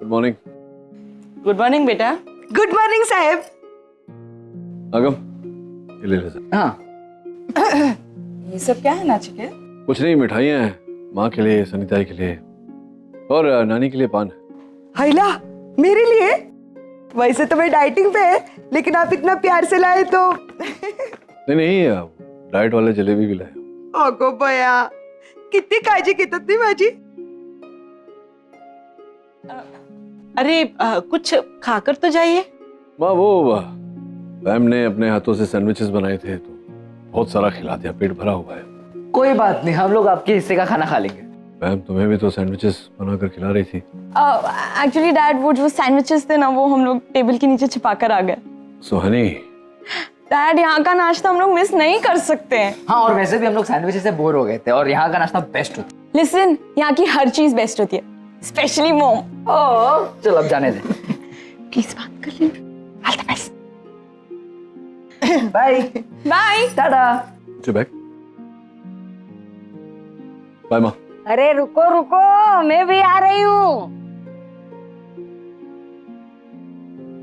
Good morning. Good morning बेटा। Good morning साहब। आगम, ये ले सर। हाँ। ये सब क्या है नाचिके? कुछ नहीं, मिठाइयाँ हैं माँ के लिए, सनिताई के लिए और नानी के लिए पान। हाइला, मेरे लिए? वैसे तो मैं डाइटिंग पे है, लेकिन आप इतना प्यार से लाए तो नहीं, डाइट वाले जलेबी भी लाए। ओगो बया, कितनी काळजी घेतात तुम्ही माझी। अरे कुछ खाकर तो जाइए। माँ वो मैम ने अपने हाथों से सैंडविचेस बनाए थे तो बहुत सारा खिला दिया, पेट भरा हुआ है। कोई बात नहीं, हम लोग आपके हिस्से का खाना खा लेंगे। मैम तुम्हें भी तो सैंडविचेस बनाकर खिला रही थी। एक्चुअली डैड, वो जो सैंडविचेस थे ना, वो हम लोग टेबल के नीचे छिपा कर आ गए। सुहानी, डैड, यहाँ का नाश्ता हम लोग मिस नहीं कर सकते हैं। हाँ, और वैसे भी हम लोग सैंडविचेस से बोर हो गए थे और यहाँ का नाश्ता बेस्ट होता है। लिसन, यहाँ की हर चीज बेस्ट होती है, स्पेशली मोम। ओह, चल अब जाने दे। प्लीज बात कर ले। All the best. Bye bye. Tata. Back. Bye माँ। अरे रुको रुको, मैं भी आ रही हूँ।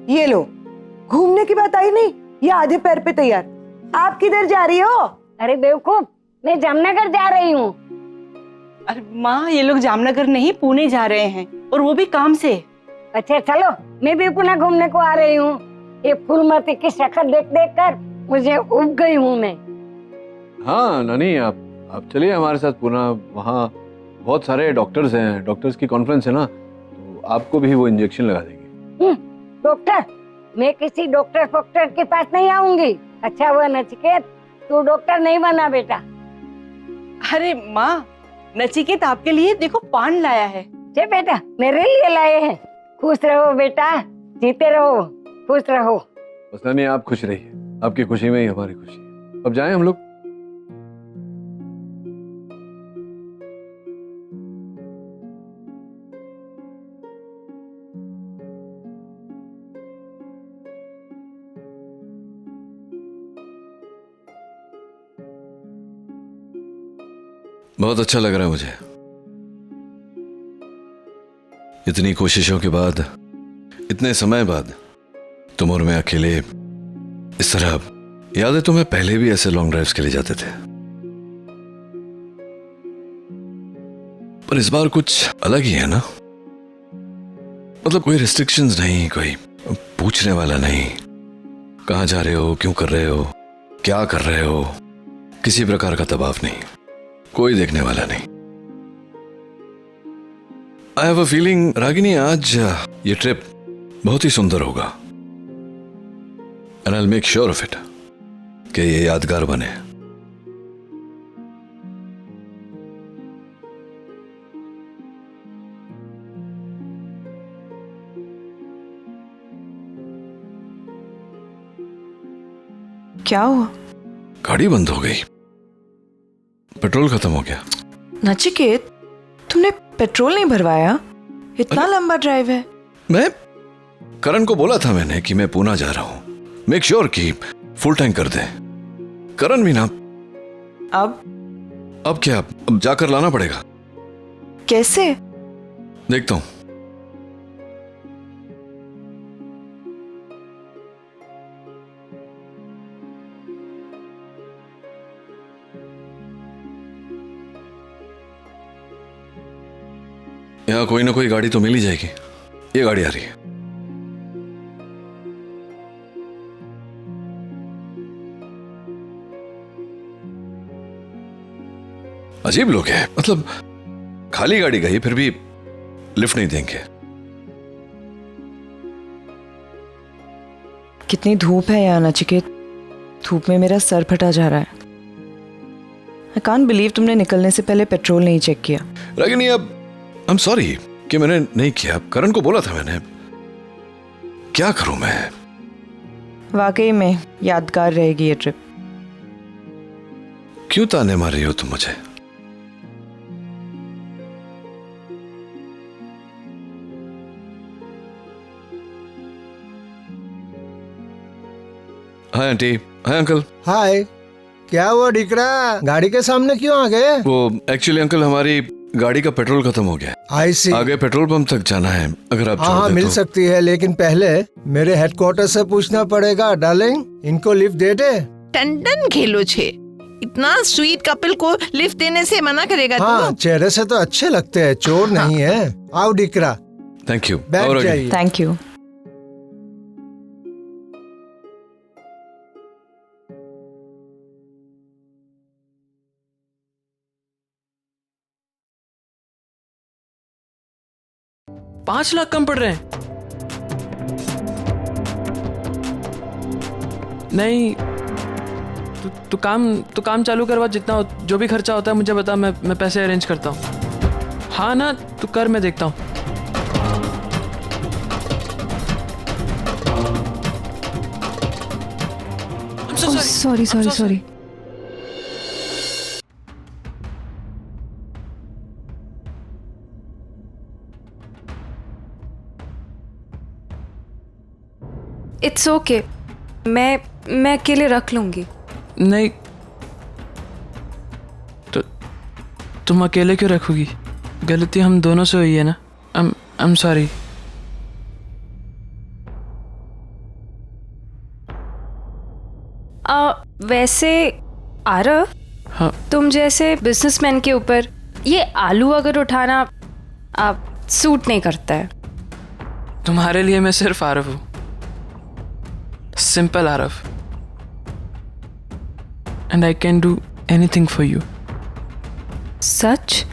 ये लो, घूमने की बात आई नहीं, ये आधे पैर पे तैयार। आप किधर जा रही हो? अरे बेवकूफ, मैं जामनगर जा रही हूँ। अरे माँ, ये लोग जामनगर नहीं, पुणे जा रहे हैं, और वो भी काम से। अच्छा चलो, मैं भी पुणे घूमने को आ रही हूँ। ये फूलमती की शक्ल देख देख कर मुझे उब गई हूँ मैं। हाँ नानी, आप चलिए हमारे साथ पुणे। वहाँ बहुत सारे डॉक्टर्स हैं, डॉक्टर्स की कॉन्फ्रेंस है ना, तो आपको भी वो इंजेक्शन लगा देंगे। डॉक्टर? मैं किसी डॉक्टर फोक्टर के पास नहीं आऊंगी। अच्छा हुआ नचिकेत, तू डॉक्टर नहीं बना बेटा। अरे माँ, नचिकेत आपके लिए देखो पान लाया है। जे बेटा, मेरे लिए लाए हैं। खुश रहो बेटा, जीते रहो, खुश रहो। बस नानी आप खुश रहिए, आपकी खुशी में ही हमारी खुशी है। अब जाएं हम लोग। बहुत अच्छा लग रहा है मुझे। इतनी कोशिशों के बाद, इतने समय बाद तुम और मैं अकेले इस तरह। याद है तुम्हें, पहले भी ऐसे लॉन्ग ड्राइव्स के लिए जाते थे, पर इस बार कुछ अलग ही है ना। मतलब कोई रिस्ट्रिक्शंस नहीं, कोई पूछने वाला नहीं, कहां जा रहे हो, क्यों कर रहे हो, क्या कर रहे हो, किसी प्रकार का दबाव नहीं, कोई देखने वाला नहीं। I have a feeling Ragini, आज ये ट्रिप बहुत ही सुंदर होगा। And I will make sure of it कि ये यादगार बने। क्या हुआ? गाड़ी बंद हो गई, पेट्रोल खत्म हो गया। नचिकेत, तुमने पेट्रोल नहीं भरवाया? इतना लंबा ड्राइव है। मैं करण को बोला था मैंने कि मैं पुणे जा रहा हूं, मेक श्योर कि फुल टैंक कर दे। करण भी ना। अब क्या, अब जाकर लाना पड़ेगा। कैसे? देखता हूं। यहाँ कोई ना कोई गाड़ी तो मिल ही जाएगी। ये गाड़ी आ रही है। अजीब लोग हैं, मतलब खाली गाड़ी गई फिर भी लिफ्ट नहीं देंगे। कितनी धूप है यहाँ नचिकेत, धूप में मेरा सर फटा जा रहा है। आई कांट बिलीव तुमने निकलने से पहले पेट्रोल नहीं चेक किया। रागिनी, अब आई एम सॉरी कि मैंने नहीं किया। करण को बोला था मैंने, क्या करूं मैं। वाकई में यादगार रहेगी ये ट्रिप। क्यों ताने मार रही हो तुम मुझे? Hi aunty, hi uncle. हाय, क्या हुआ डिकरा, गाड़ी के सामने क्यों आ गए? वो एक्चुअली अंकल, हमारी गाड़ी का पेट्रोल खत्म हो गया है। आई सी। आगे पेट्रोल पंप तक जाना है, अगर आप हाँ छोड़ हाँ दे मिल तो। सकती है, लेकिन पहले मेरे हेडक्वार्टर से पूछना पड़ेगा। डार्लिंग, इनको लिफ्ट दे दे। टंडन खेलो छे, इतना स्वीट कपल को लिफ्ट देने से मना करेगा हाँ, तू? चेहरे से तो अच्छे लगते हैं, चोर नहीं है। आओ डिकरा, थैंक यू। बैठ और आगे। जाइए। Thank you. $5 लाख कम पड़ रहे हैं। नहीं, तू काम चालू करवा, जितना जो भी खर्चा होता है मुझे बता, मैं पैसे अरेंज करता हूँ। हाँ ना, तू कर, मैं देखता हूँ। सॉरी। इट्स ओके, मैं अकेले रख लूंगी। नहीं, तो तुम अकेले क्यों रखोगी? गलती हम दोनों से हुई है ना। I am sorry. वैसे आरव, हाँ, तुम जैसे बिजनेसमैन के ऊपर ये आलू अगर उठाना सूट नहीं करता है। तुम्हारे लिए मैं सिर्फ आरव हूँ, simple Aarav, and I can do anything for you. सच?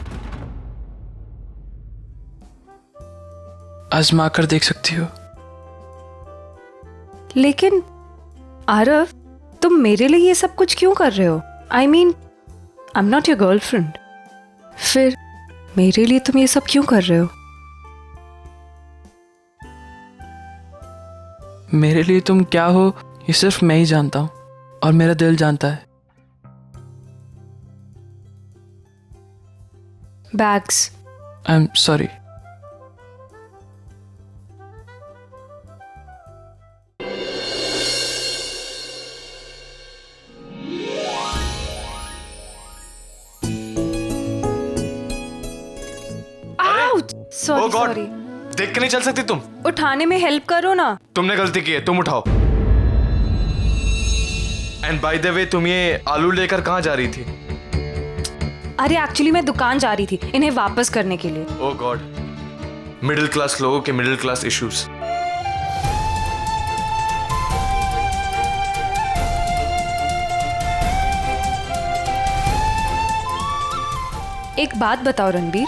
आजमा कर देख सकती हो। लेकिन आरव, तुम मेरे लिए ये सब कुछ क्यों कर रहे हो? I mean, I am not your girlfriend. फिर मेरे लिए तुम ये सब क्यों कर रहे हो? मेरे लिए तुम क्या हो ये सिर्फ मैं ही जानता हूँ, और मेरा दिल जानता है। Bags. I am sorry. Sorry sorry. देख के नहीं चल सकती तुम? उठाने में हेल्प करो ना। तुमने गलती की है, तुम उठाओ। एंड बाय द वे, तुम ये आलू लेकर कहाँ जा रही थी? अरे एक्चुअली मैं दुकान जा रही थी इन्हें वापस करने के लिए। ओह गॉड, मिडिल क्लास लोगों के मिडिल क्लास इश्यूज। एक बात बताओ रणबीर,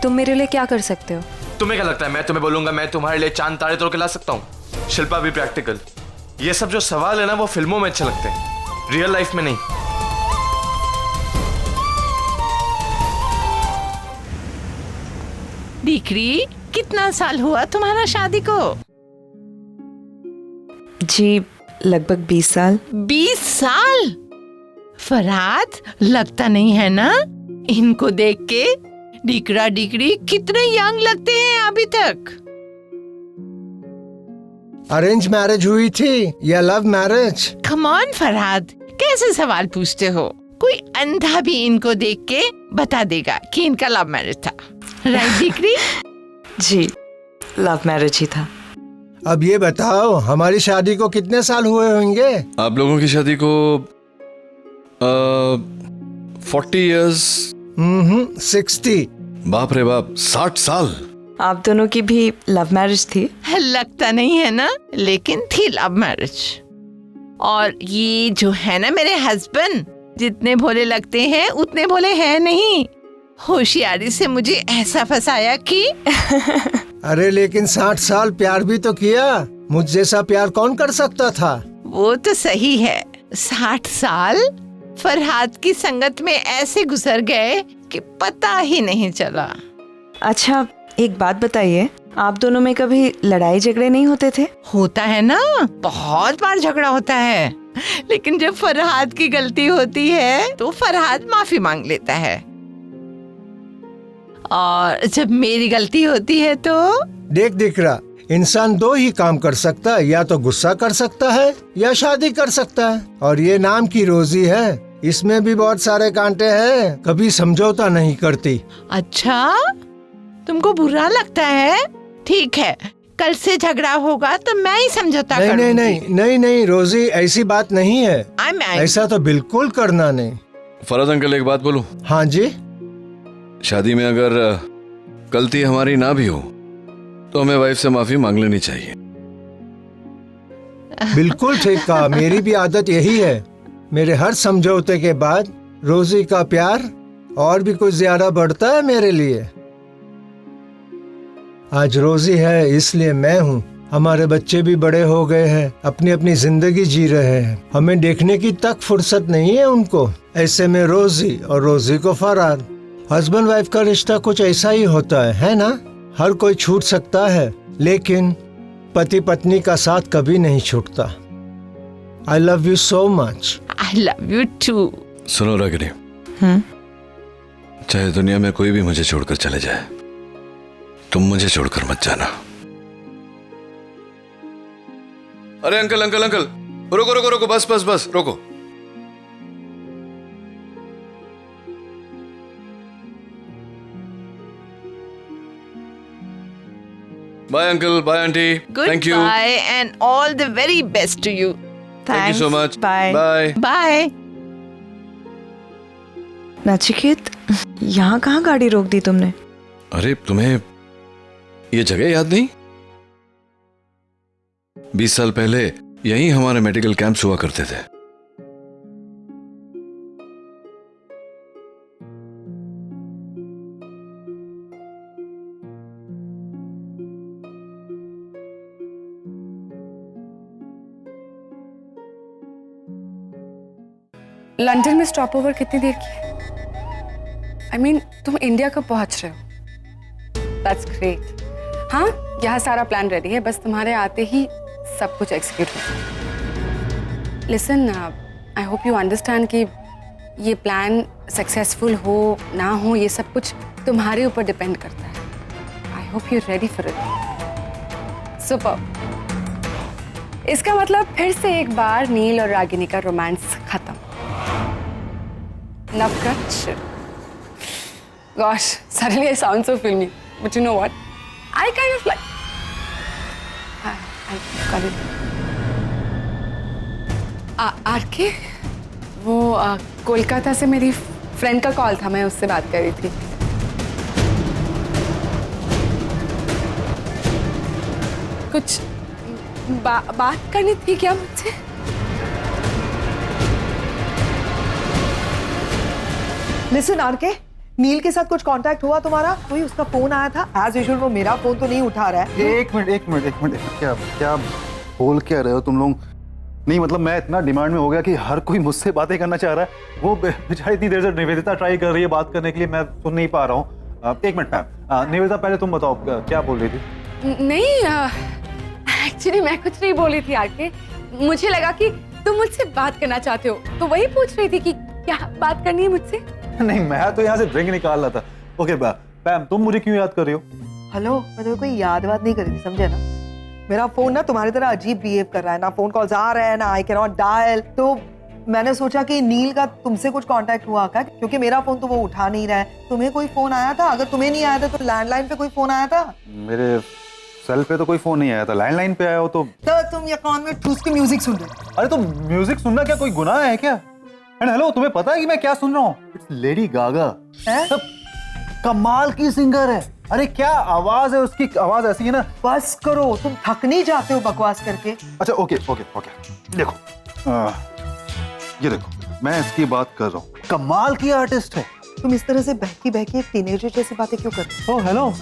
तुम मेरे लिए क्या कर सकते हो? तुम्हें क्या लगता है मैं तुम्हें बोलूंगा मैं तुम्हारे लिए चांद तारे तोड़ के ला सकता हूँ? शिल्पा भी प्रैक्टिकल। ये सब जो सवाल है ना, वो फिल्मों में अच्छे लगते हैं, रियल लाइफ में नहीं। दीकरी, कितना साल हुआ तुम्हारा शादी को? जी लगभग 20 साल। 20 साल? फरहाद, लगता नहीं है ना इनको देख के? डिकरा डिकरी कितने यंग लगते हैं अभी तक। अरेंज मैरिज हुई थी या love marriage? Come on Farhad, कैसे सवाल पूछते हो? कोई अंधा भी इनको देख के बता देगा कि इनका लव मैरिज था। Right decree? जी लव मैरिज ही था। अब ये बताओ, हमारी शादी को कितने साल हुए होंगे? आप लोगों की शादी को 40 इयर्स। 60। बाप रे बाप, 60 साल। आप दोनों की भी लव मैरिज थी? लगता नहीं है ना, लेकिन थी लव मैरिज। और ये जो है ना मेरे हस्बैंड, जितने भोले लगते हैं उतने भोले हैं नहीं। होशियारी से मुझे ऐसा फंसाया कि अरे लेकिन 60 साल प्यार भी तो किया। मुझ जैसा प्यार कौन कर सकता था? वो तो सही है, 60 साल फरहाद की संगत में ऐसे गुजर गए कि पता ही नहीं चला। अच्छा एक बात बताइए, आप दोनों में कभी लड़ाई झगड़े नहीं होते थे? होता है ना, बहुत बार झगड़ा होता है, लेकिन जब फरहाद की गलती होती है तो फरहाद माफी मांग लेता है, और जब मेरी गलती होती है तो देख दिकरा, इंसान 2 ही काम कर सकता है, या तो गुस्सा कर सकता है या शादी कर सकता है। और ये नाम की रोजी है, इसमें भी बहुत सारे कांटे हैं, कभी समझौता नहीं करती। अच्छा, तुमको बुरा लगता है? ठीक है, कल से झगड़ा होगा तो मैं ही समझौता नहीं करूंगी। नहीं नहीं नहीं नहीं रोजी, ऐसी बात नहीं है। ऐसा तो बिल्कुल करना नहीं। फरहद अंकल एक बात बोलूं? हाँ जी। शादी में अगर गलती हमारी ना भी हो तो हमें वाइफ से माफी मांग लेनी चाहिए। बिल्कुल ठीक कहा, मेरी भी आदत यही है। मेरे हर समझौते के बाद रोजी का प्यार और भी कुछ ज्यादा बढ़ता है मेरे लिए। आज रोजी है इसलिए मैं हूँ। हमारे बच्चे भी बड़े हो गए हैं, अपनी अपनी जिंदगी जी रहे हैं, हमें देखने की तक फुर्सत नहीं है उनको। ऐसे में रोजी और रोजी को फरहाद। हस्बैंड वाइफ का रिश्ता कुछ ऐसा ही होता है ना? हर कोई छूट सकता है, लेकिन पति पत्नी का साथ कभी नहीं छूटता। I love you so much. I love you too. सुनो रागिनी, चाहे दुनिया में कोई भी मुझे छोड़कर चले जाए, तुम मुझे छोड़कर मत जाना। अरे अंकल अंकल अंकल, रुको रुको रुको, बस बस बस रुको। Bye uncle, bye aunty, thank you. Goodbye and all the very best to you. Thank you so much. Bye bye Bye. Nachiket, यहाँ कहाँ गाड़ी रोक दी तुमने? अरे तुम्हें ये जगह याद नहीं? 20 साल पहले यहीं हमारे मेडिकल कैंप्स हुआ करते थे। लंदन में स्टॉप ओवर कितनी देर की है? I mean, तुम इंडिया कब पहुंच रहे हो? That's great. हाँ, यहाँ सारा प्लान रेडी है, बस तुम्हारे आते ही सब कुछ एग्जीक्यूट हो। Listen, I hope you understand कि ये प्लान सक्सेसफुल हो ना हो, ये सब कुछ तुम्हारे ऊपर डिपेंड करता है। I hope you're ready for it. Super. इसका मतलब फिर से एक बार नील और रागिनी का रोमांस खत्म। Navkach. Gosh, suddenly I sound so filmy. But you know what? I kind of like. I'll call it. RK, वो कोलकाता से मेरी फ्रेंड का कॉल था, मैं उससे बात कर रही थी। कुछ बात करनी थी क्या मुझसे? लिसन आरके, नील के साथ कुछ कांटेक्ट हुआ तुम्हारा? कोई उसका फोन आया था? एज यूजुअल वो मेरा फोन तो नहीं उठा रहा है। एक मिनट, क्या क्या बोल क्या रहे हो तुम लोग? नहीं मतलब मैं इतना डिमांड में हो गया कि हर कोई मुझसे बातें करना चाह रहा है। वो बेचारी इतनी देर से निवेदिता ट्राई कर रही है बात करने के लिए, मैं सुन नहीं पा रहा हूँ। एक मिनट मैम, निवेदिता पहले तुम बताओ क्या बोल रही थी? नहीं, एक्चुअली मैं कुछ नहीं बोली थी आरके। मुझे लगा कि तुम मुझसे बात करना चाहते हो, तो वही पूछ रही थी कि क्या बात करनी है मुझसे। नहीं, मैं तो यहाँ से ड्रिंक निकाल रहा था। ओके पैम, तुम मुझे क्यों याद कर रही हो? हेलो, मैं तुम्हें कोई याद बात नहीं कर रही थी, समझे ना? मेरा फोन ना तुम्हारी तरह अजीब बिहेव कर रहा है, ना फोन कॉल्स आ रहे हैं, ना आई कैन नॉट डायल। तो मैंने सोचा कि नील का तुमसे कुछ कांटेक्ट हुआ क्या, क्योंकि मेरा फोन तो वो उठा नहीं रहा है। तुम्हें कोई फोन आया था? अगर तुम्हें नहीं आया था तो लैंडलाइन पे कोई फोन आया था? मेरे सेल पे तो कोई फोन नहीं आया था, लैंडलाइन पे आया हो तो तुम ये कान में ठूस के म्यूजिक सुन रहे? अरे तो म्यूजिक सुनना क्या कोई गुनाह है क्या? एंड हेलो, तुम्हें पता है कि मैं क्या सुन रहा हूँ? It's Lady Gaga. कमाल की सिंगर है। अरे क्या आवाज है उसकी, आवाज ऐसी है ना। बस करो, तुम थक नहीं जाते हो बकवास करके? अच्छा ओके, देखो ये देखो, मैं इसकी बात कर रहा हूँ, कमाल की आर्टिस्ट है। तुम इस तरह से बहकी बहकी एक टीनेजर जैसी बातें क्यों कर रहे हो? हेलो,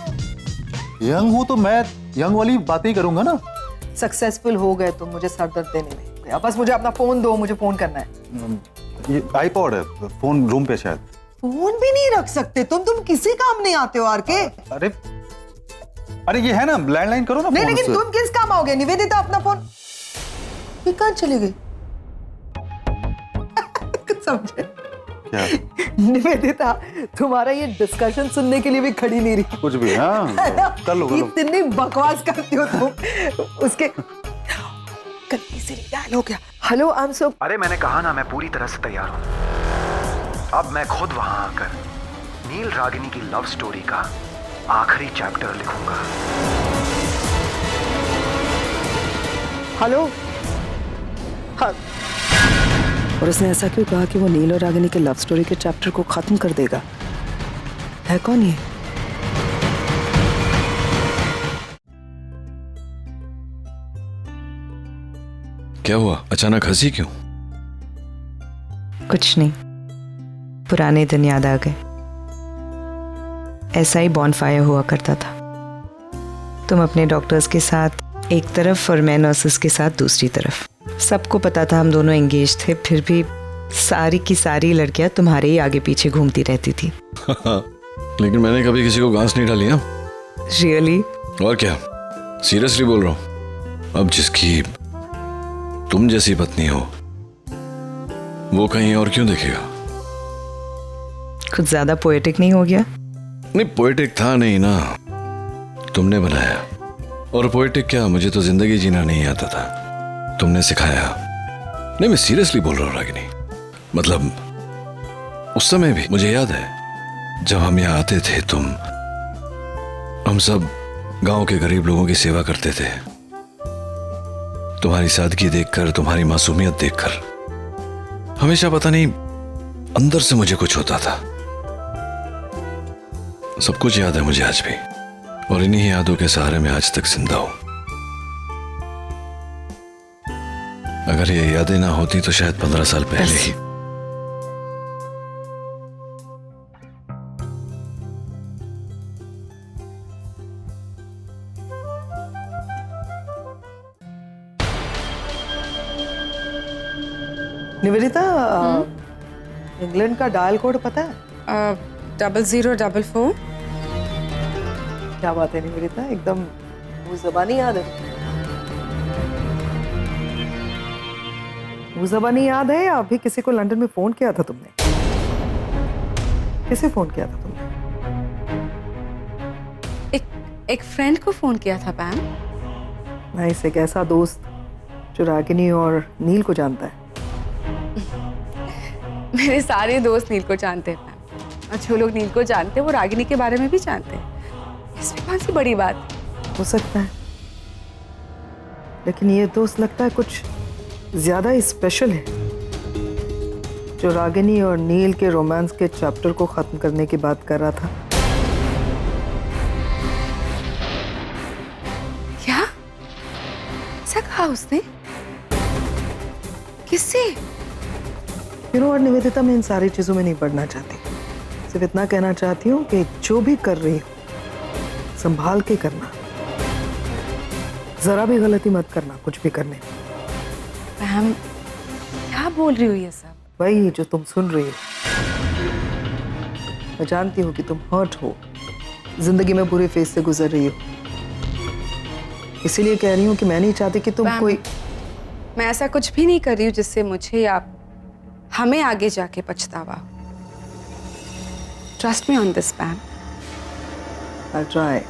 यंग हूँ तो मैं यंग वाली बातें ही करूंगा ना। सक्सेसफुल हो गए तुम मुझे सर दर्द देने में। बस मुझे अपना फोन दो, मुझे फोन करना है। ये आईपॉड है, फोन रूम पे शायद। फोन भी नहीं रख सकते तुम किसी काम नहीं आते हो आरके। अरे ये है ना, लैंडलाइन करो ना। नहीं, लेकिन तुम किस काम आओगे? निवेदिता अपना फोन ये कहाँ चली गई? समझे क्या? निवेदिता तुम्हारा ये डिस्कशन सुनने के लिए भी खड़ी नहीं रही। कुछ भी, हाँ कर लो। इतनी बकवास करती हो तुम। उसके गलती से डायल हो गया। Hello, I am so. अरे मैंने कहा ना, मैं पूरी तरह से तैयार हूँ। अब मैं खुद वहां आकर नील रागिनी की लव स्टोरी का आखिरी चैप्टर लिखूंगा। हेलो। हाँ। और उसने ऐसा क्यों कहा कि वो नील और रागिनी के लव स्टोरी के चैप्टर को खत्म कर देगा? है कौन ये? क्या हुआ, अचानक हंसी क्यों? कुछ नहीं, पुराने दिन याद आ गए। ऐसा ही बॉनफायर हुआ करता था। तुम अपने डॉक्टर्स के साथ एक तरफ और मैं नर्सेस के साथ दूसरी तरफ। सबको पता था हम दोनों एंगेज थे, फिर भी सारी की सारी लड़कियां तुम्हारे ही आगे पीछे घूमती रहती थी। लेकिन मैंने कभी किसी को घास नहीं डाली। हाँ रियली? और क्या, सीरियसली बोल रहा हूँ। अब जिसकी तुम जैसी पत्नी हो वो कहीं और क्यों देखेगा? कुछ ज्यादा पोएटिक नहीं हो गया? नहीं, पोएटिक था नहीं ना, तुमने बनाया। और पोएटिक क्या, मुझे तो जिंदगी जीना नहीं आता था, तुमने सिखाया। नहीं, मैं सीरियसली बोल रहा हूँ रागिनी। मतलब उस समय भी मुझे याद है जब हम यहाँ आते थे, हम सब गांव के गरीब लोगों की सेवा करते थे। तुम्हारी सादगी देखकर, तुम्हारी मासूमियत देखकर हमेशा पता नहीं अंदर से मुझे कुछ होता था। सब कुछ याद है मुझे आज भी, और इन्हीं यादों के सहारे मैं आज तक जिंदा हूं। अगर ये यादें ना होती तो शायद 15 साल पहले ही। निवेदिता, इंग्लैंड का डायल कोड पता है? 0044। क्या बात है निवेदिता, एकदम वो ज़बानी याद है। वो ज़बानी याद है या अभी किसी को लंदन में फोन किया था तुमने? किसे फोन किया था तुमने? एक फ्रेंड को फोन किया था पैम। नाइस, एक ऐसा दोस्त जो रागिनी और नील को जानता है। मेरे सारे दोस्त नील को जानते हैं पैम, और जो लोग नील को जानते हैं वो रागिनी के बारे में भी जानते हैं। इसमें कौन सी बड़ी बात? हो सकता है, लेकिन ये दोस्त लगता है कुछ ज्यादा ही स्पेशल है, जो रागिनी और नील के रोमांस के चैप्टर को खत्म करने की बात कर रहा था। क्या ऐसा कहा उसने? किससे? और निवेदिता, मैं इन सारी चीजों में नहीं पढ़ना चाहती, सिर्फ इतना कहना चाहती हूँ कि जो भी कर रही हो संभाल के करना, जरा भी गलती मत करना कुछ भी करने में। मैम क्या बोल रही हो ये सब? वही जो तुम सुन रही हो। मैं जानती हूँ कि तुम हर्ट हो, जिंदगी में बुरे फेज से गुजर रही हो, इसीलिए कह रही हूँ कि मैं नहीं चाहती कि तुम कोई। मैं ऐसा कुछ भी नहीं कर रही हूँ जिससे मुझे या हमें आगे जाके पछतावा। Trust me on this पैम। I'll try.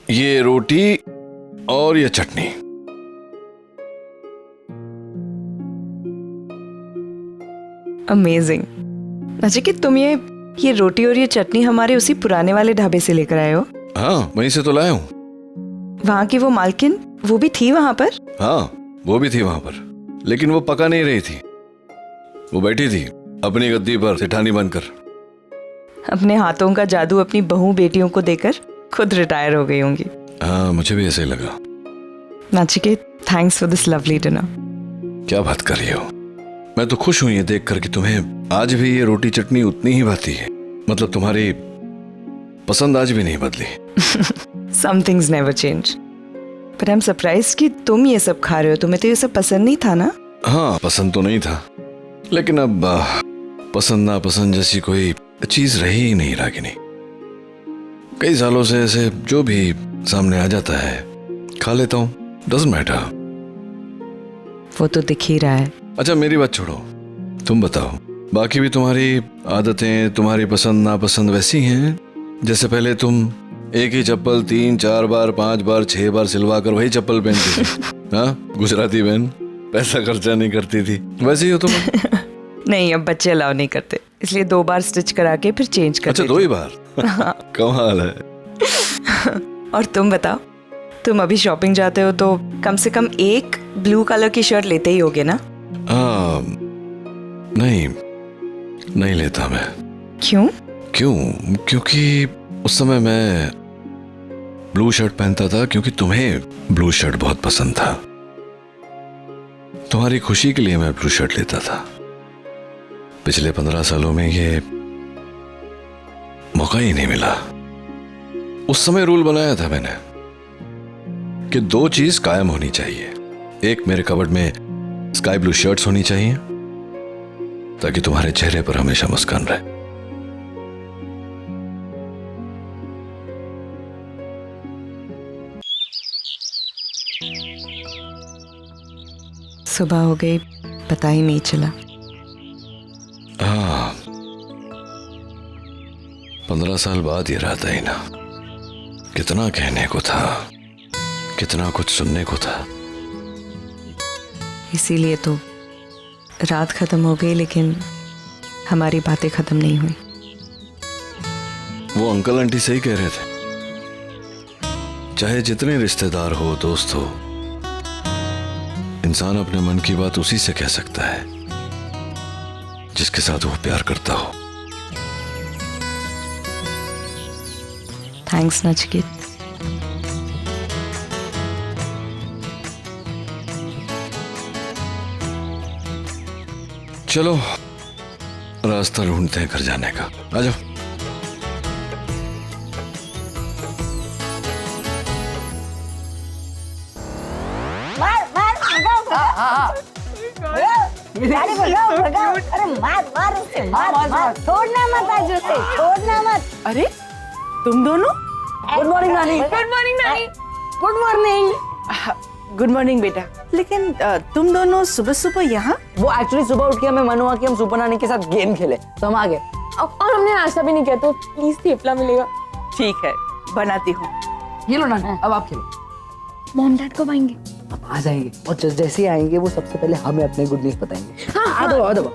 ये रोटी और ये चटनी। अमेजिंग। नचिकेत, तुम ये रोटी और ये चटनी हमारे उसी पुराने वाले ढाबे से लेकर आए हो? हाँ, वहीं से तो लाया हूँ। वहाँ की वो मालकिन, वो भी थी वहाँ पर? हाँ, वो भी थी वहाँ पर, लेकिन वो पका नहीं रही थी। वो बैठी थी अपनी गद्दी पर सेठानी बनकर। अपने हाथों का जादू अपनी बहू बेटियों को देकर खुद रिटायर हो गई होंगी। हाँ, मुझे भी ऐसे ही लगा। Nachiket, thanks for this lovely dinner. क्या बात कर रही हो? मैं तो खुश हूं ये देखकर कि तुम्हें आज भी ये रोटी चटनी उतनी ही भाती है। मतलब तुम्हारी पसंद आज भी नहीं बदली। Some things never change. But I'm surprised कि तुम ये सब खा रहे हो। तुम्हें तो ये सब पसंद नहीं था ना? हाँ, पसंद तो नहीं था, लेकिन अब पसंद ना पसंद जैसी कोई चीज रही ही नहीं रागिनी। कई सालों से ऐसे जो भी सामने आ जाता है खा लेता हूँ, डजंट मैटर। वो तो दिख ही रहा है। अच्छा, मेरी बात छोड़ो, तुम बताओ, बाकी भी तुम्हारी आदतें, तुम्हारी पसंद नापसंद वैसी हैं जैसे पहले तुम एक ही चप्पल 3, 4 बार, 5 बार, 6 बार सिलवा कर वही चप्पल पहनती थी। हाँ, गुजराती बहन, पैसा खर्चा नहीं करती थी। वैसे ही हो तुम। नहीं, अब बच्चे अलाउ नहीं करते, इसलिए 2 बार स्टिच करा के फिर चेंज कर। अच्छा, 2 ही बार? कमाल है। और तुम बताओ, तुम अभी शॉपिंग जाते हो तो कम से कम एक ब्लू कलर की शर्ट लेते ही होगे ना? नहीं लेता मैं। क्यों? क्योंकि उस समय मैं ब्लू शर्ट पहनता था क्योंकि तुम्हें ब्लू शर्ट बहुत पसंद था। तुम्हारी खुशी के लिए मैं ब्लू शर्ट लेता था। पिछले 15 सालों में ये मौका ही नहीं मिला। उस समय रूल बनाया था मैंने कि 2 चीज कायम होनी चाहिए। एक, मेरे कबर्ड में स्काई ब्लू शर्ट्स होनी चाहिए ताकि तुम्हारे चेहरे पर हमेशा मुस्कान रहे। सुबह हो गई, पता ही नहीं चला। हाँ, 15 साल बाद ये रात आई ना। कितना कहने को था, कितना कुछ सुनने को था। इसीलिए तो रात खत्म हो गई लेकिन हमारी बातें खत्म नहीं हुई। वो अंकल आंटी सही कह रहे थे, चाहे जितने रिश्तेदार हो, दोस्त हो, इंसान अपने मन की बात उसी से कह सकता है जिसके साथ वो प्यार करता हो। थैंक्स नचिकेत। चलो, रास्ता ढूंढते हैं घर जाने का। आ जाओ। गाड़ी भगाओ भगाओ। अरे मार उसे, मार। छोड़ना मत आज उसे, छोड़ना मत। अरे तुम दोनों? गुड मॉर्निंग नानी। गुड मॉर्निंग नानी। Good morning. गुड मॉर्निंग बेटा। लेकिन तुम दोनों सुबह सुबह यहाँ? वो एक्चुअली सुबह उठ के हमें मन हुआ कि हम सुपर नानी के साथ गेम खेले तो हम आ गए। और हमने नाश्ता भी नहीं किया तो प्लीज थेपला मिलेगा। ठीक है, बनाती हूँ। ये लो नानी, अब आप खेलो। मॉम डैड कब आएंगे? अब आ जाएंगे और जैसे ही आएंगे वो सबसे पहले हमें अपने गुड न्यूज बताएंगे। हाँ, आ दो।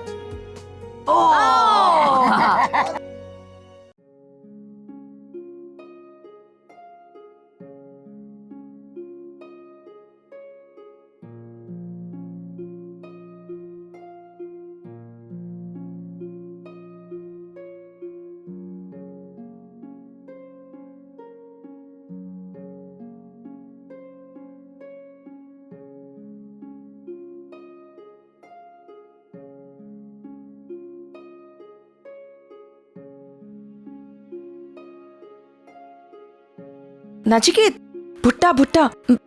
नचिकेत, भुट्टा,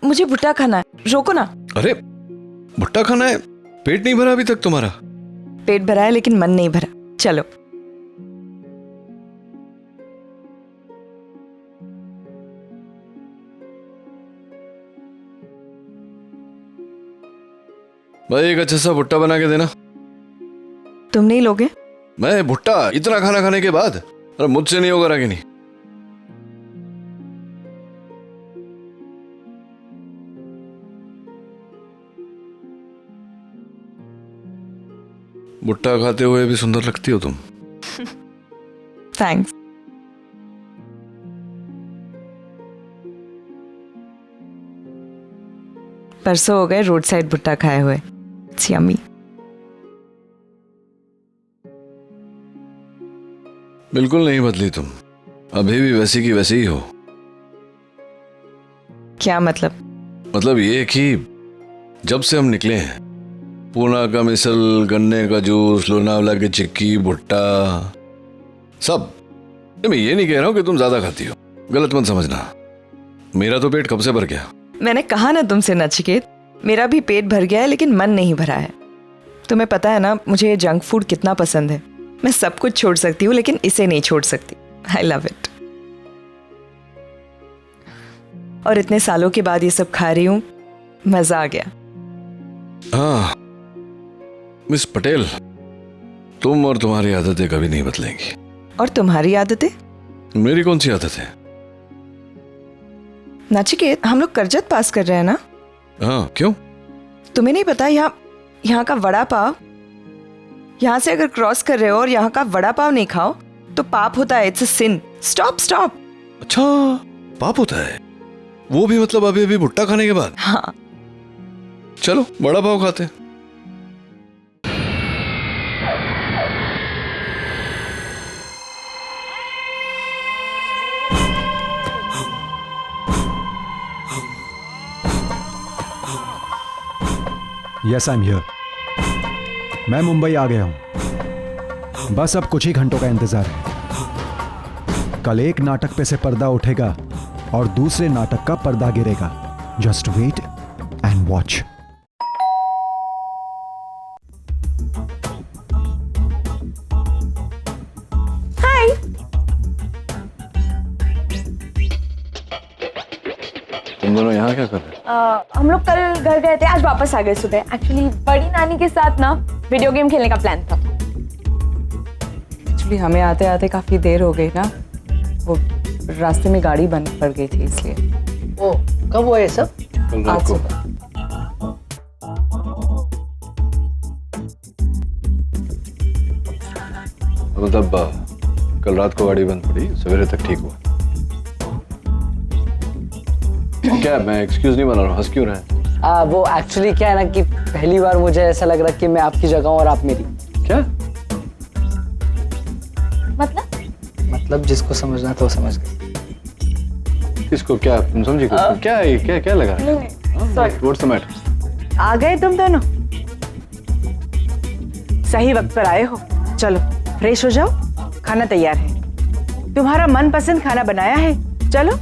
मुझे भुट्टा खाना है, रोको ना। अरे भुट्टा खाना है? पेट नहीं भरा अभी तक तुम्हारा? पेट भरा है लेकिन मन नहीं भरा। चलो। भाई एक अच्छा सा भुट्टा बना के देना। तुम नहीं लोगे? मैं भुट्टा इतना खाना खाने के बाद? अरे मुझसे नहीं होगा रागिनी। भुट्टा खाते हुए भी सुंदर लगती हो तुम। थैंक्स। परसों हो गए रोड साइड भुट्टा खाए हुए। It's yummy. बिल्कुल नहीं बदली तुम, अभी भी वैसी की वैसी ही हो। क्या मतलब? मतलब ये कि जब से हम निकले हैं, पूना का मिसल, गन्ने का जूस, लोनावला की चिक्की, भुट्टा, सब। मैं ये नहीं कह रहा हूं कि तुम ज्यादा खाती हो, गलत मत समझना। मेरा तो पेट कब से भर गया। मैंने कहा ना तुमसे नचिकेत, मेरा भी पेट भर गया है लेकिन मन नहीं भरा है। तुम्हें पता है ना मुझे जंक फूड कितना पसंद है। मैं सब कुछ छोड़ सकती हूँ लेकिन इसे नहीं छोड़ सकती। I love it. और इतने सालों के बाद ये सब खा रही हूँ, मजा आ गया। हाँ मिस पटेल, तुम और तुम्हारी आदतें कभी नहीं बदलेंगी। और तुम्हारी आदतें? मेरी कौन सी आदत है? नाचिकेत, हम लोग करजत पास कर रहे हैं ना? हाँ, क्यों? तुम्हें नहीं पता यहाँ का वड़ा पाव, यहाँ से अगर क्रॉस कर रहे हो और यहाँ का वड़ा पाव नहीं खाओ तो पाप होता है। It's a sin. Stop stop. अच्छा, पाप होता है वो भी? मतलब अभी अभी भुट्टा खाने के बाद? हाँ। चलो वड़ा पाव खाते हैं। Yes I am here. मैं मुंबई आ गया हूं, बस अब कुछ ही घंटों का इंतजार है। कल एक नाटक पे से पर्दा उठेगा और दूसरे नाटक का पर्दा गिरेगा। Just wait and watch. Hi. तुम दोनों यहाँ क्या कर रहे हो? हम लोग कल घर गए थे, आज वापस आ गए सुबह। एक्चुअली बड़ी नानी के साथ ना वीडियो गेम खेलने का प्लान था। एक्चुअली हमें आते आते काफी देर हो गई ना, वो रास्ते में गाड़ी बंद पड़ गई थी इसलिए। ओ, कब हुआ ये सब? कल रात को। मतलब कल रात को गाड़ी बंद पड़ी, सवेरे तक ठीक हुआ। क्या मैं एक्सक्यूज नहीं बना रहा हूँ, हंस क्यों रहे हैं? वो एक्चुअली क्या है ना कि पहली बार मुझे ऐसा लग रहा कि मैं आपकी जगह हूँ और आप मेरी। क्या मतलब जिसको समझना था वो समझ गए। किसको? क्या तुम समझी? क्या है? क्या लगा? What's the matter? आ गए तुम दोनों, सही वक्त पर आए हो। चलो फ्रेश हो जाओ, खाना तैयार है। तुम्हारा मनपसंद खाना बनाया है। चलो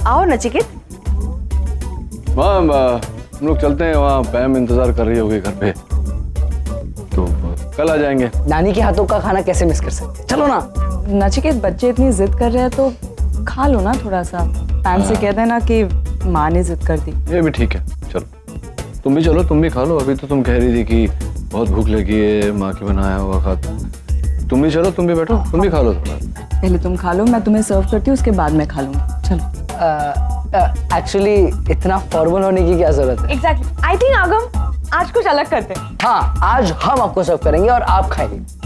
आओ नचिकेत। हम लोग चलते हैं, वहाँ पैम इंतजार कर रही होगी घर पे, तो कल आ जाएंगे। नानी के हाथों का खाना कैसे मिस कर सकते? चलो ना। नचिकेत, बच्चे इतनी जिद कर रहे हैं तो खा लो ना थोड़ा सा। पैम से कह देना कि माँ ने जिद कर दी। ये भी ठीक है, चलो तुम भी चलो, तुम भी खा लो। अभी तो तुम कह रही थी कि बहुत भूख लगी है, माँ की बनाया हुआ खा। तुम भी चलो, तुम भी बैठो, तुम भी खा लो थोड़ा। पहले तुम खा लो, मैं तुम्हें सर्व करती हूँ, उसके बाद मैं खा लूंगी। चलो। एक्चुअली इतना फॉर्मल होने की क्या जरूरत है? एग्जैक्टली। आई थिंक आगम आज कुछ अलग करते हैं। हाँ, आज हम आपको सर्व करेंगे और आप खाएंगे।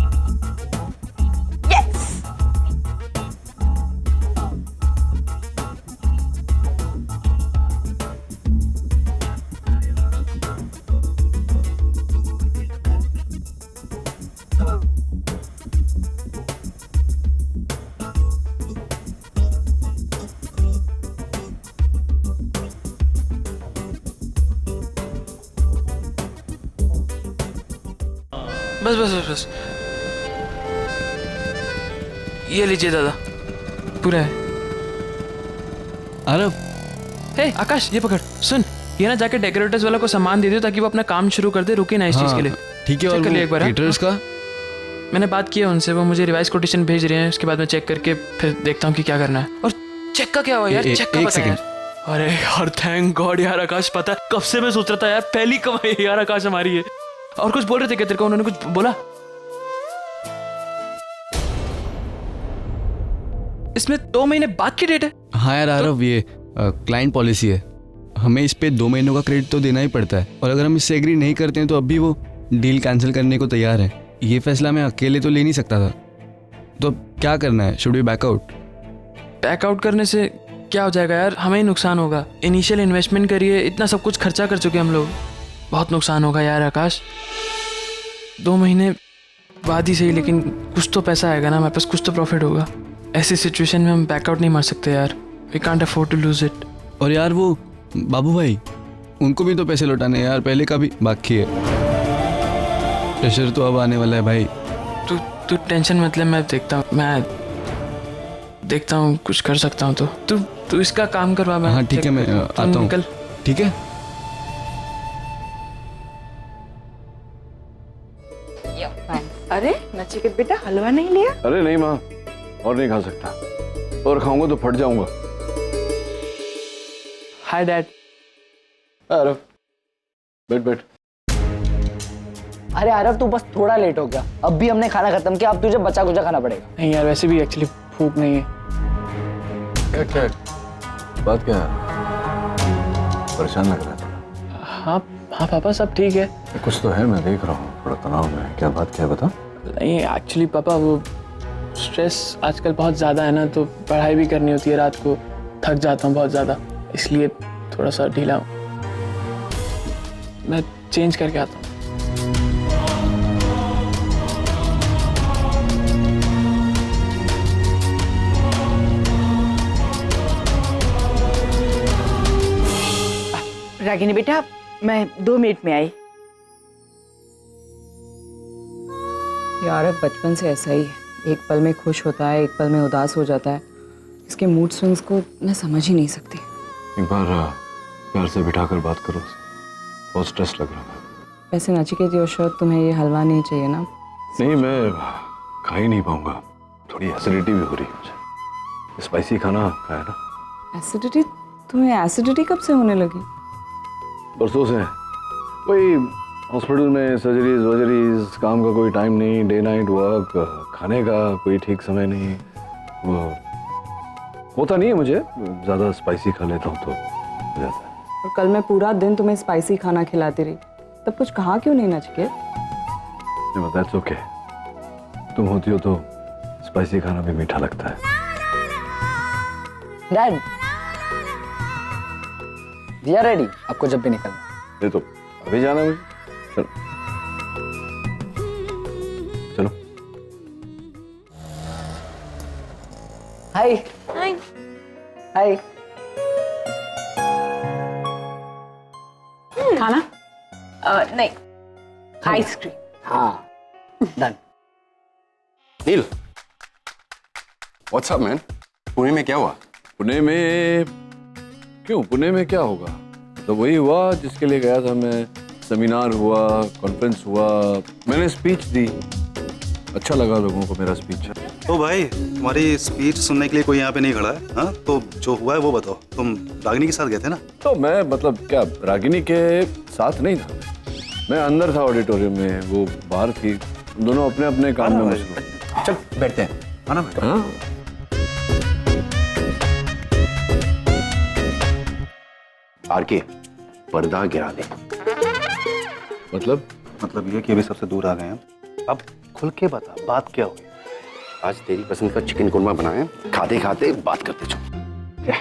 बस बस बस बस, ये लीजिए दादा, पूरा है। आरव, हे आकाश, ये पकड़। सुन, ये ना जाके डेकोरेटर्स वाला को सामान दे दो ताकि वो अपना काम शुरू कर दे। रुके ना इस चीज के लिए। ठीक है। चेक कर लिया एक बार। केटरर्स का मैंने बात की है उनसे, वो मुझे रिवाइज कोटेशन भेज रहे हैं। उसके बाद मैं चेक करके फिर देखता हूँ कि क्या करना है। और चेक का क्या हुआ यार? चेक का एक बता सेकंड। यार। अरे यार थैंक गॉड यार आकाश, पता है कब से मैं सोच रहा था यार, पहली कमाई यार आकाश हमारी है। और कुछ बोल रहे थे क्या तेरे को? उन्होंने कुछ बोला? इसमें 2 महीने बाद की डेट है। हाँ यार आरव, ये क्लाइंट पॉलिसी है, हमें इस पे 2 महीनों का क्रेडिट तो देना ही पड़ता है। और अगर हम इससे एग्री नहीं करते हैं तो अभी वो डील कैंसिल करने को तैयार है। ये फैसला मैं अकेले तो ले नहीं सकता था, तो क्या करना है? Should we backout? बैकआउट करने से क्या हो जाएगा यार? हमें ही नुकसान होगा। इनिशियल इन्वेस्टमेंट करिए, इतना सब कुछ खर्चा कर चुके हम लोग, बहुत नुकसान होगा यार आकाश। 2 महीने बाद ही सही, लेकिन कुछ तो पैसा आएगा ना हमारे पास, कुछ तो प्रॉफिट होगा। ऐसी सिचुएशन में हम बैकआउट नहीं मार सकते यार। We can't afford to lose it. और यार वो बाबू भाई, उनको भी तो पैसे लौटाने यार, पहले का भी बाकी है। प्रेशर तो अब आने वाला है भाई। तू टेंशन मत ले, मैं देखता हूँ कुछ कर सकता हूँ। तो तू इसका काम करवा। मैं हाँ ठीक है, मैं आता हूँ। ठीक है। अरे नचिकेत बेटा, हलवा नहीं लिया? अरे नहीं माँ, और नहीं खा सकता, और खाऊंगा तो फट जाऊंगा। Hi dad. आरव, बैठ। अरे आरव, तू बस थोड़ा लेट हो गया। अब भी हमने खाना खत्म किया, अब तुझे बचा कुचा खाना पड़ेगा। नहीं यार, वैसे भी एक्चुअली भूख नहीं है। क्या बात क्या है? परेशान लग रहा था। हाँ हाँ पापा, सब ठीक है। कुछ तो है, मैं देख रहा हूँ थोड़ा तनाव में। क्या बात, क्या बता। नहीं एक्चुअली पापा, वो स्ट्रेस आजकल बहुत ज़्यादा है ना, तो पढ़ाई भी करनी होती है, रात को थक जाता हूँ बहुत ज़्यादा, इसलिए थोड़ा सा ढीला हूँ। मैं चेंज करके आता हूँ। रागिनी बेटा, मैं 2 मिनट में आई। यार बचपन से ऐसा ही है, एक पल में खुश होता है, एक पल में उदास हो जाता है। इसके मूड स्विंग्स को मैं समझ ही नहीं सकती। एक बार प्यार से बिठाकर बात करो, बहुत स्ट्रेस लग रहा है। वैसे नचिकेत योशोद, तुम्हें ये हलवा नहीं चाहिए ना? नहीं, मैं खा ही नहीं पाऊंगा, थोड़ी एसिडिटी भी हो रही है मुझे। स्पाइसी खाना खाया ना। एसिडिटी? तुम्हें एसिडिटी कब से होने लगी? परसों से। कोई हॉस्पिटल में सर्जरीज वर्जरीज, काम का कोई टाइम नहीं, डे नाइट वर्क, खाने का कोई ठीक समय नहीं, वो होता नहीं है मुझे। ज़्यादा स्पाइसी खा लेता हूँ तो हो जाता है। और कल मैं पूरा दिन तुम्हें स्पाइसी खाना खिलाती रही, तब कुछ कहा क्यों नहीं नचिकेत? दैट्स ओके, तुम होती हो तो स्पाइसी खाना भी मीठा लगता है। डैड, वी आर रेडी, आपको जब भी निकलना। ये तो अभी जाना है मुझे। चलो चलो। हाय हाय हाय। खाना? नहीं, आइसक्रीम। हाँ, डन। नील, व्हाट्स अप मैन? पुणे में क्या हुआ? पुणे में क्यों? पुणे में क्या होगा? तो वही हुआ जिसके लिए गया था मैं। सेमिनार हुआ, कॉन्फ्रेंस हुआ, मैंने स्पीच दी, अच्छा लगा लोगों को मेरा स्पीच। तो भाई, तुम्हारी स्पीच सुनने के लिए कोई यहाँ पे नहीं खड़ा है? हाँ, तो जो हुआ है वो बताओ। तुम रागिनी के साथ गए थे ना? तो मैं मतलब क्या रागिनी के साथ नहीं था, मैं अंदर था ऑडिटोरियम में, वो बाहर थी। दोनों अपने अपने काम में मशगूल। चल बैठते हैं। आना बेटा। हाँ? आरके, पर्दा गिरा दे। मतलब ये कि अभी सबसे दूर आ गए हैं। अब खुल के बता, बात क्या हुई? आज तेरी पसंद का चिकन कोरमा बनाया, खाते खाते बात करते चलो।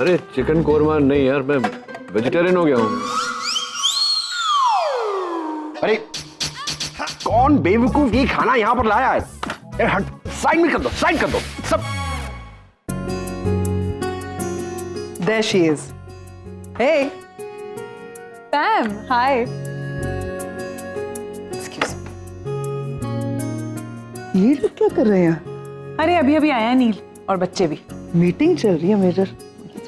अरे चिकन कोरमा नहीं यार, मैं वेजिटेरियन हो गया हूँ। अरे कौन बेवकूफ ये खाना यहाँ पर लाया है? हट, साइड में कर दो, साइड कर दो सब। There she is. Hey. Pam, hi. Excuse me. ये लोग क्या कर रहे हैं? अरे अभी अभी आया नील और बच्चे भी। मीटिंग चल रही है मेजर।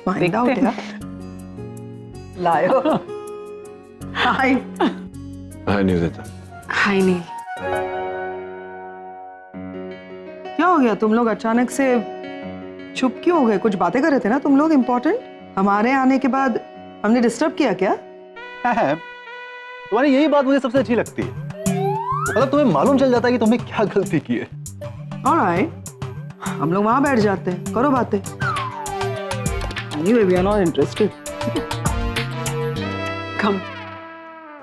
फाइंड आउट यार। लायो। हाय। हाय निवेदिता। हाय नील। क्या हो गया? तुम लोग अचानक से चुप क्यों हो गए? कुछ बातें कर रहे थे ना तुम लोग इम्पोर्टेंट? हमारे आने के बाद हमने डिस्टर्ब किया क्या? तुम्हारी यही बात मुझे सबसे अच्छी लगती है, मतलब तुम्हें मालूम चल जाता है कि तुमने क्या गलती की है। ऑलराइट, हम लोग वहां बैठ जाते हैं, करो बातें। Anyway, we are not interested. Come.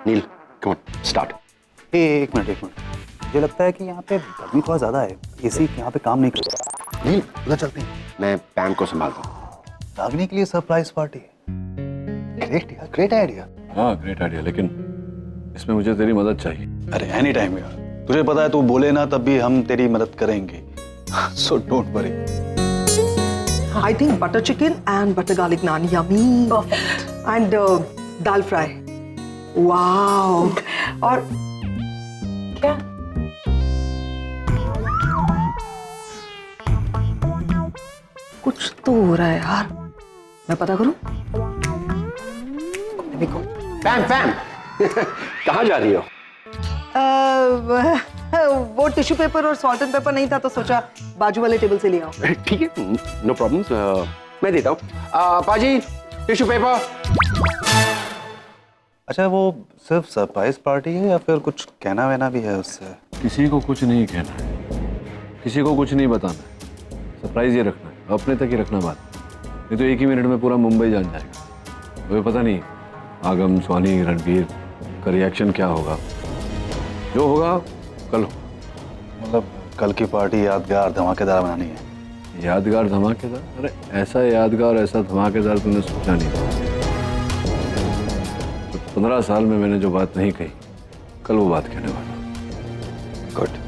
Neel, come on, start. एक मिनट। मुझे लगता है कि यहाँ पे गर्मी थोड़ा ज्यादा है, एसी यहाँ पे काम नहीं करता। नील, उधर चलते हैं। मैं पैम को संभालता हूँ। रागिनी के लिए सरप्राइज पार्टी। Great idea. हाँ ग्रेट आइडिया, लेकिन इसमें मुझे तेरी मदद चाहिए। अरे एनी टाइम यार, तुझे पता है तू बोले ना तब भी हम तेरी मदद करेंगे। So don't worry. I think butter chicken and butter garlic naan, yummy. Perfect. And dal fry. Wow. और क्या? कुछ तो हो रहा है यार, मैं पता करूं? देखो। पैम कहाँ जा रही हो? वो टिश्यू पेपर और सॉल्ट एंड पेपर नहीं था तो सोचा बाजू वाले टेबल से ले आओ। ठीक है, नो प्रॉब्लम्स, मैं देता हूँ। पाजी, टिश्यू पेपर। अच्छा, वो सिर्फ सरप्राइज पार्टी है या फिर कुछ कहना वहना भी है उससे? किसी को कुछ नहीं कहना है, किसी को कुछ नहीं बताना है, सरप्राइज ये रखना है, अपने तक ही रखना बात, नहीं तो एक ही मिनट में पूरा मुंबई जान जाएगा। हमें पता नहीं आगम, सोनी, रणबीर का रिएक्शन क्या होगा। जो होगा कल हो। मतलब कल की पार्टी यादगार धमाकेदार बनानी है। यादगार धमाकेदार? अरे ऐसा यादगार, ऐसा धमाकेदार तुमने सोचा नहीं था। 15 साल में मैंने जो बात नहीं कही, कल वो बात कहने वाला। गुड।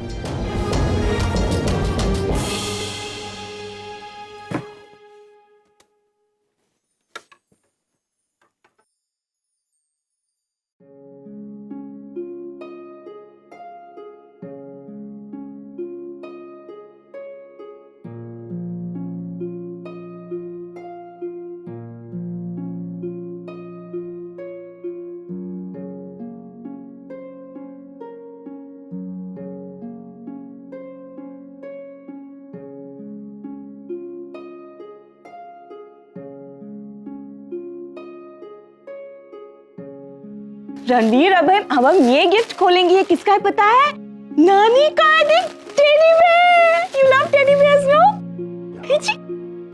रणवीर, अब हम ये गिफ्ट खोलेंगे, ये किसका है पता है? नानी का है। देख, teddy bear. You love teddy bears no?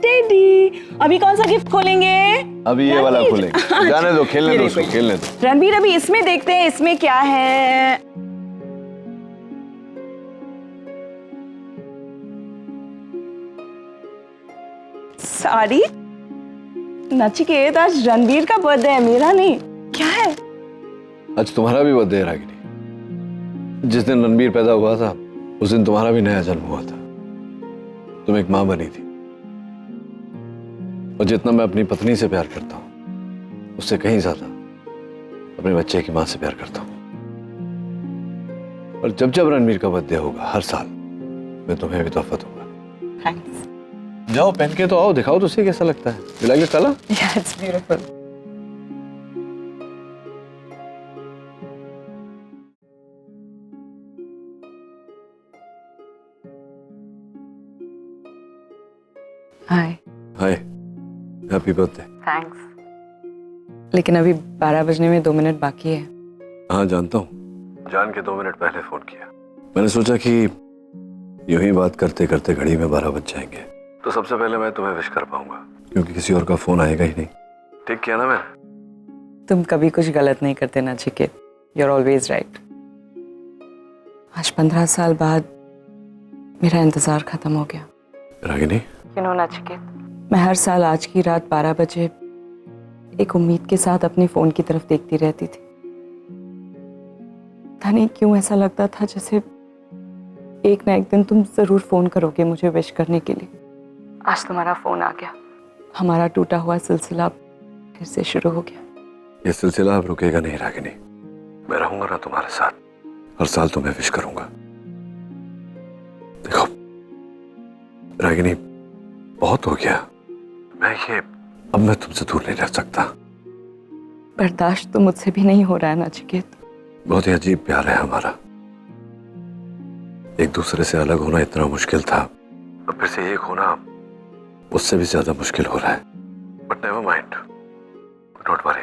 Teddy. अभी कौन सा गिफ्ट खोलेंगे? अभी ये वाला खोलेंगे। जाने दो, खेलने दो उसको, खेलने दो। रणवीर, अभी इसमें देखते हैं इसमें क्या है। साड़ी। नचिकेत, आज रणवीर का बर्थडे है, मेरा नहीं। क्या है? आज तुम्हारा भी बर्थडे है रागिनी। जिस दिन रणबीर पैदा हुआ था उस दिन तुम्हारा भी नया जन्म हुआ था। तुम एक मां बनी थी। और जितना मैं अपनी पत्नी से प्यार करता हूं उससे कहीं ज्यादा अपने बच्चे की मां से प्यार करता हूं। और जब जब रणबीर का बर्थडे होगा हर साल मैं तुम्हें भी तोहफा दूंगा। थैंक्स। जाओ पहन के तो आओ, दिखाओ तो सही कैसा लगता है। You like the color? Yeah, it's beautiful. Hi. Hi, happy birthday. Thanks. लेकिन अभी 12 बजने में 2 मिनट बाकी है। हाँ जानता हूँ, जान के 2 मिनट पहले फोन किया। मैंने सोचा कि यूं ही बात करते करते घड़ी में 12 बज जाएंगे तो सबसे पहले मैं तुम्हें विश कर पाऊंगा, क्योंकि किसी और का फोन आएगा ही नहीं। ठीक किया ना मैंने? तुम कभी कुछ गलत नहीं करते Nachiket. You are always right. आज 15 साल बाद मेरा इंतजार खत्म हो गया। रागिनी, You know, नचिकेत, मैं हर साल आज की रात 12 बजे एक उम्मीद के साथ अपने फोन की तरफ देखती रहती थी। पता नहीं क्यों ऐसा लगता था जैसे एक ना एक दिन तुम जरूर फोन करोगे मुझे विश करने के लिए। आज तुम्हारा फोन आ गया। हमारा टूटा हुआ सिलसिला फिर से शुरू हो गया। ये सिलसिला अब रुकेगा नहीं रागिनी। मैं रहूंगा ना तुम्हारे साथ, हर साल तुम्हें विश करूंगा। देखो रागिनी, बहुत हो गया। अब मैं तुमसे दूर नहीं रह सकता। बर्दाश्त तो मुझसे भी नहीं हो रहा है नचिकेत। बहुत ही अजीब प्यार है हमारा। एक दूसरे से अलग होना इतना मुश्किल था, अब फिर से एक होना उससे भी ज्यादा मुश्किल हो रहा है। But never mind, don't worry.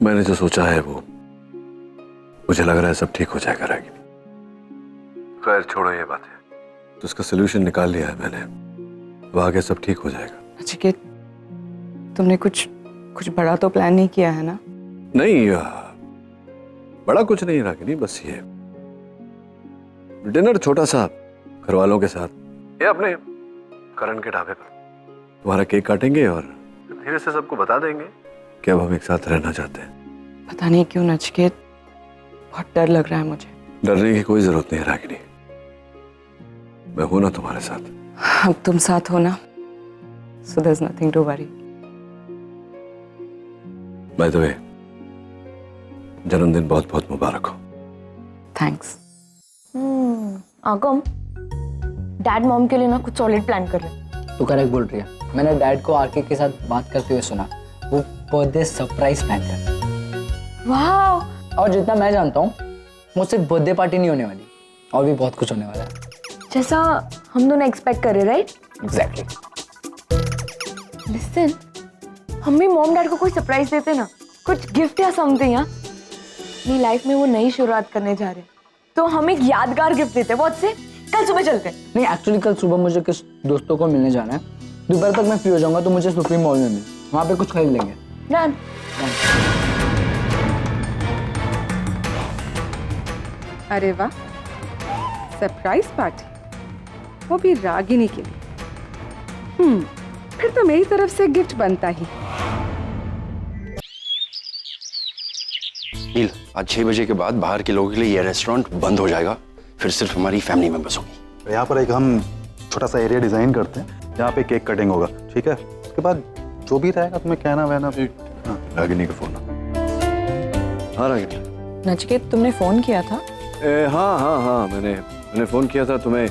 मैंने जो सोचा है वो मुझे लग रहा है सब ठीक हो जाएगा रागिनी। खैर छोड़ो ये बात है, तो इसका सोल्यूशन निकाल लिया है मैंने। अब आगे सब ठीक हो जाएगा। नचिकेत, तुमने कुछ बड़ा तो प्लान नहीं किया है ना? नहीं, बड़ा कुछ नहीं रागिनी, बस ये डिनर छोटा सा घर वालों के साथ, ये अपने करण के ढाबे पर। तुम्हारा केक काटेंगे और धीरे से सबको बता देंगे कि अब हम एक साथ रहना चाहते हैं। पता नहीं क्यों नचिकेत, बहुत डर लग रहा है मुझे। डरने की कोई जरूरत नहीं रागिनी, मैं हूं ना तुम्हारे साथ। अब तुम साथ हो ना, so there's nothing to worry. By the way, जन्मदिन बहुत बहुत मुबारक हो। थैंक्स। आगम, डैड मॉम के लिए ना कुछ सॉलिड प्लान कर रहे। तू करेक्ट बोल रही है। मैंने डैड को आरके के साथ बात करते हुए सुना, वो बर्थडे सरप्राइज प्लान कर। वाह! और जितना मैं जानता हूँ वो सिर्फ बर्थडे पार्टी नहीं होने वाली, और भी बहुत कुछ होने वाला है। जैसा हम दोनों एक्सपेक्ट कर रहे, राइट? एग्जैक्टली। लिसन, हम भी मॉम डैड को कोई सरप्राइज देते ना, कुछ गिफ्ट या समथिंग। यार अपनी लाइफ में वो नई शुरुआत करने जा रहे, तो हम एक यादगार गिफ्ट देते हैं। बहुत से कल सुबह चलते हैं। नहीं, एक्चुअली कल सुबह मुझे किस दोस्तों को मिलने जाना है। दोपहर तक मैं फ्री हो जाऊंगा तो मुझे सुप्रीम मॉल में मिल, वहाँ पे कुछ खरीद लेंगे। डन। अरे वाह, सरप्राइज पार्टी, वो भी रागिनी के लिए। फिर तो मेरी तरफ से गिफ्ट बनता ही। नील, आज 6 बजे के बाद बाहर के लोगों के लिए ये रेस्टोरेंट बंद हो जाएगा, फिर सिर्फ हमारी फैमिली मेंबर्स होगी। यहाँ पर एक हम छोटा सा एरिया डिजाइन करते हैं जहाँ पे केक कटिंग होगा, ठीक है? उसके बाद जो भी रहेगा तुम्हें कहना वहना। रागिनी का फोन। हाँ रागिनी। नचिकेत, तुमने फोन किया था? हाँ, मैंने फोन किया था तुम्हें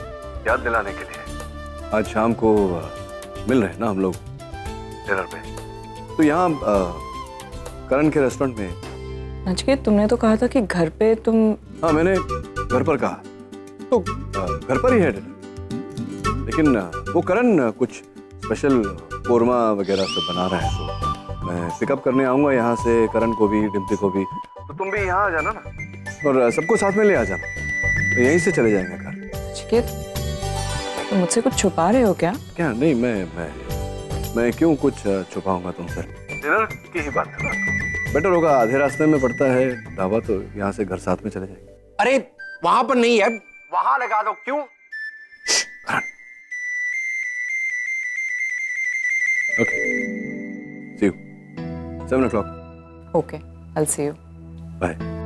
याद दिलाने के लिए। आज शाम को मिल रहे हैं ना हम लोग डिनर पे, तो यहाँ करण के रेस्टोरेंट में। नचिकेत, तुमने तो कहा था कि घर पे तुम। हाँ, मैंने घर पर कहा, तो घर पर ही है डिनर, लेकिन वो करण कुछ स्पेशल कोरमा वगैरह सब बना रहा है, तो मैं पिकअप करने आऊँगा यहाँ से करण को भी, डिम्पी को भी। तो तुम भी यहाँ आ जाना ना, और सबको साथ में ले आ जाना, तो यहीं से चले जाएंगे घर। नचिकेत, तुम मुझसे कुछ छुपा रहे हो क्या? क्या? नहीं, मैं क्यों कुछ छुपाऊंगा तुमसे? डिनर की ही बात कर रहा हूँ। बेटर होगा, आधे रास्ते में पड़ता है ढाबा, तो यहाँ से घर साथ में चले जाएंगे। अरे वहां पर नहीं है, वहां लगा दो। क्यों? Okay, see you 7 o'clock. Okay, I'll see you. Bye.